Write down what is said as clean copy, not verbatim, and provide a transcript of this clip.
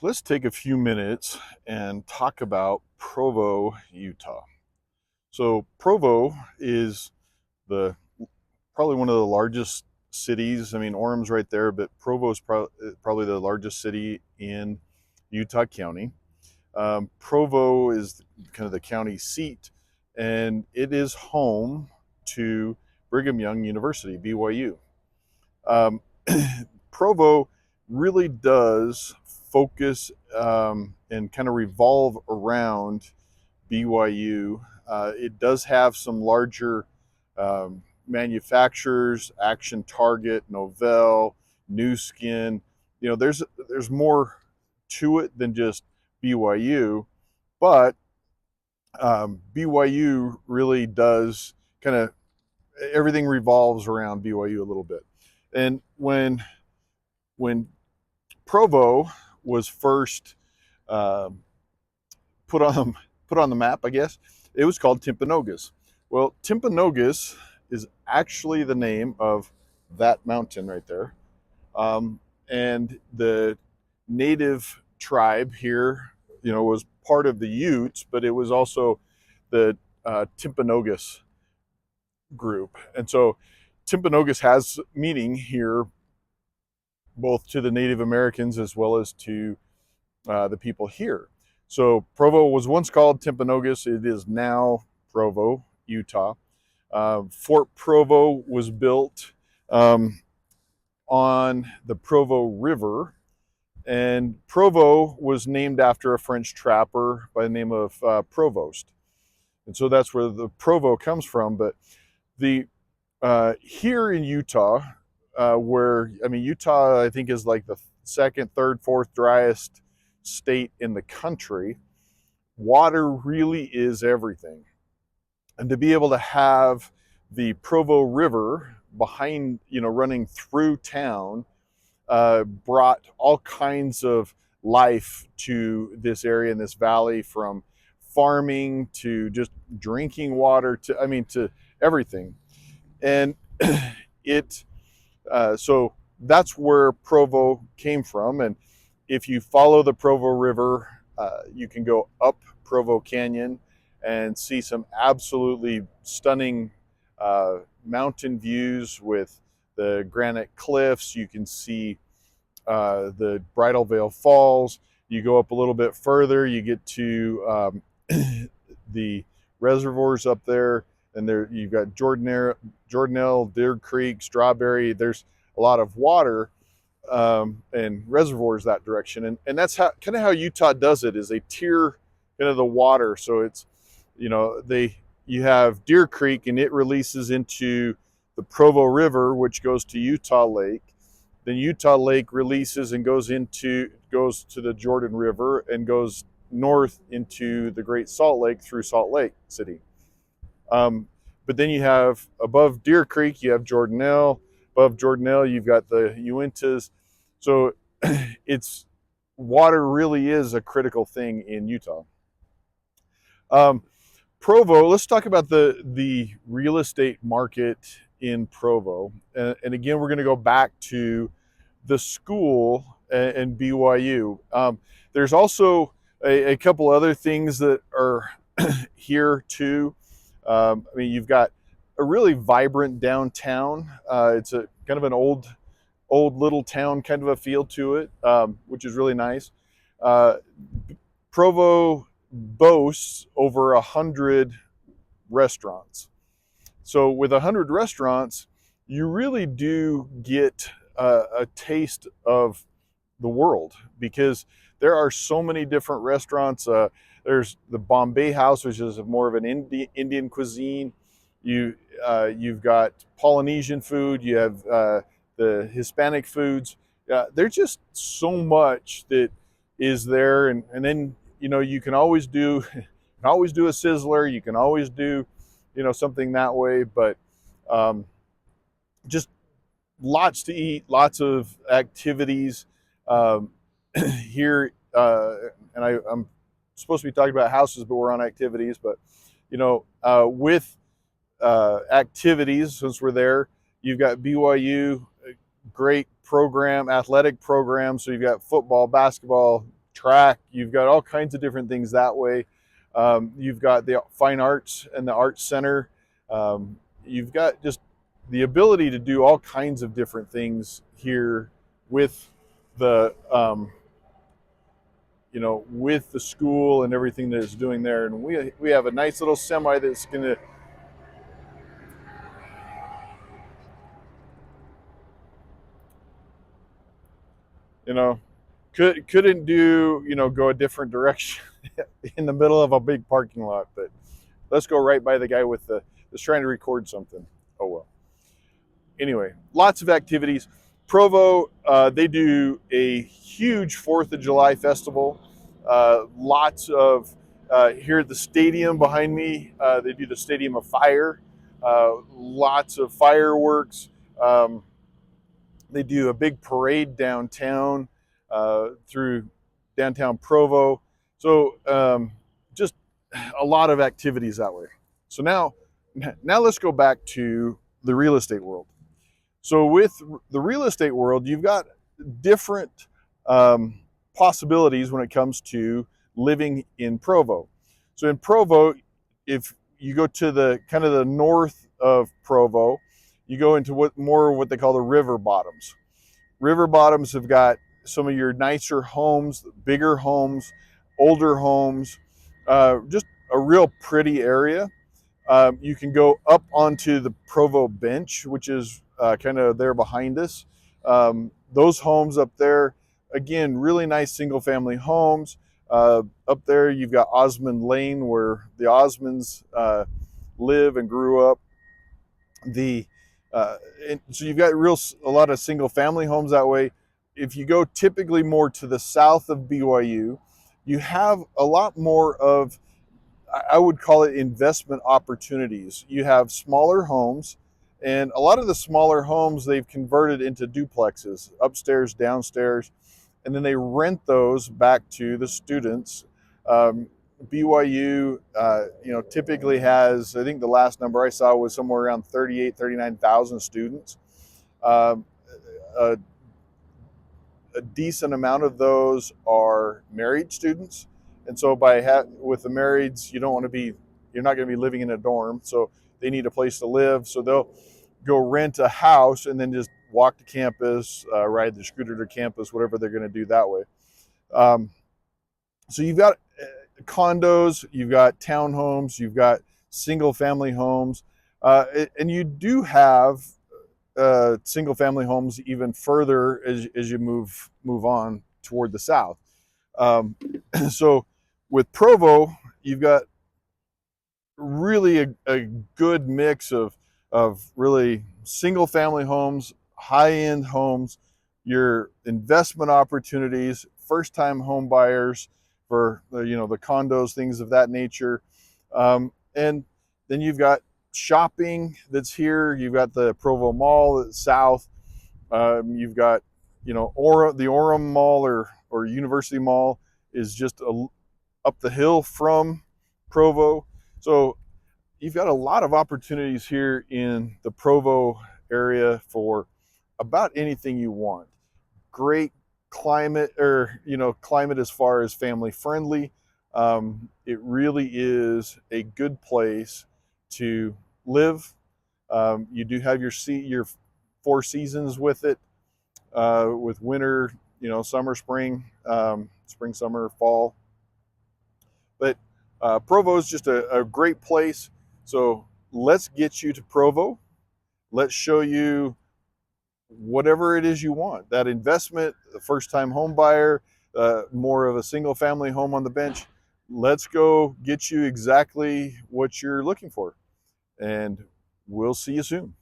let's take a few minutes and talk about Provo, Utah. So Provo is the probably one of the largest cities. I mean, Orem's right there, but Provo is probably the largest city in Utah County. Provo is kind of the county seat, and it is home to Brigham Young University, BYU. Um, Provo really does focus and kind of revolve around BYU. It does have some larger manufacturers, Action Target, Novell, New Skin. You know, there's more to it than just BYU, but BYU really does kind of everything revolves around BYU a little bit. And when Provo was first uh, put on put on the map, I guess it was called Timpanogos. Well, Timpanogos is actually the name of that mountain right there, and the native tribe here, you know, was part of the Utes, but it was also the Timpanogos group, and so Timpanogos has meaning here both to the Native Americans as well as to the people here. So Provo was once called Timpanogos. It is now Provo, Utah. Fort Provo was built um, on the Provo River, and Provo was named after a French trapper by the name of Provost. And so that's where the Provo comes from. But the here in Utah, where I mean, Utah, I think is like the second, third, fourth driest state in the country. Water really is everything, and to be able to have the Provo River behind, you know, running through town, brought all kinds of life to this area in this valley, from farming to just drinking water to, I mean, to everything. And it so that's where Provo came from. And if you follow the Provo River, you can go up Provo Canyon and see some absolutely stunning mountain views with the granite cliffs. You can see the Bridal Veil Falls. You go up a little bit further, you get to the reservoirs up there, and there you've got Jordanelle, Deer Creek, Strawberry. There's a lot of water and reservoirs that direction, and that's how kind of how Utah does it, is they tier kind of the water. So it's, you know, you have Deer Creek, and it releases into the Provo River, which goes to Utah Lake. Then Utah Lake releases and goes to the Jordan River and goes north into the Great Salt Lake through Salt Lake City. But then you have above Deer Creek, you have Jordanelle. Above Jordanelle, you've got the Uintas. So it's water really is a critical thing in Utah. Um, Provo. Let's talk about the real estate market in Provo. And again, we're going to go back to the school and BYU. There's also a couple other things that are here too. I mean, you've got a really vibrant downtown. It's a kind of an old little town kind of a feel to it, which is really nice. Uh, Provo boasts over 100 restaurants. So with 100 restaurants, you really do get a taste of the world, because there are so many different restaurants. There's the Bombay House, which is more of an Indian cuisine. You've got Polynesian food. You have the Hispanic foods. There's just so much that is there, and then, you know, you can always do a sizzler. You can always do, you know, something that way. But just lots to eat, lots of activities um, here. And I'm supposed to be talking about houses, but we're on activities. But, you know, with activities, since we're there, you've got BYU, great program, athletic program. So you've got football, basketball, track. You've got all kinds of different things that way. You've got the fine arts and the arts center. You've got just the ability to do all kinds of different things here with the with the school and everything that it's doing there. And we have a nice little semi that's going to, you know, couldn't do, go a different direction in the middle of a big parking lot. But let's go right by the guy with that's trying to record something. Oh well. Anyway, lots of activities. Provo, they do a huge 4th of July festival. Lots of here at the stadium behind me, they do the Stadium of Fire. Lots of fireworks. They do a big parade downtown through downtown Provo. So just a lot of activities that way. So now let's go back to the real estate world. So with the real estate world, you've got different possibilities when it comes to living in Provo. So in Provo, if you go to the kind of the north of Provo, you go into what they call the river bottoms. River bottoms have got some of your nicer homes, bigger homes, older homes, just a real pretty area. You can go up onto the Provo bench, which is kind of there behind us. Those homes up there, again, really nice single family homes. Up there, you've got Osmond Lane, where the Osmonds live and grew up. So you've got a lot of single family homes that way. If you go typically more to the south of BYU, you have a lot more of, I would call it, investment opportunities. You have smaller homes, and a lot of the smaller homes they've converted into duplexes, upstairs, downstairs, and then they rent those back to the students. BYU, typically has, I think the last number I saw was somewhere around 39,000 students. Um, a, a decent amount of those are married students, and so with the marrieds, you're not going to be living in a dorm, so they need a place to live. So they'll go rent a house and then just walk to campus, ride the scooter to campus, whatever they're going to do that way. So you've got condos, you've got townhomes, you've got single family homes, and you do have single family homes even further as you move on toward the south. So with Provo, you've got really a good mix of really single family homes, high end homes, your investment opportunities, first time home buyers for the condos, things of that nature, and then you've got shopping that's here. You've got the Provo Mall that's south. You've got the Orem Mall or University Mall is just up the hill from Provo. So you've got a lot of opportunities here in the Provo area for about anything you want. Great climate, climate as far as family friendly. It really is a good place to live. You do have your 4 seasons with it, with winter, summer, spring, spring, summer, fall. But Provo is just a great place. So let's get you to Provo. Let's show you whatever it is you want. That investment, the first time home buyer, more of a single family home on the bench. Let's go get you exactly what you're looking for. And we'll see you soon.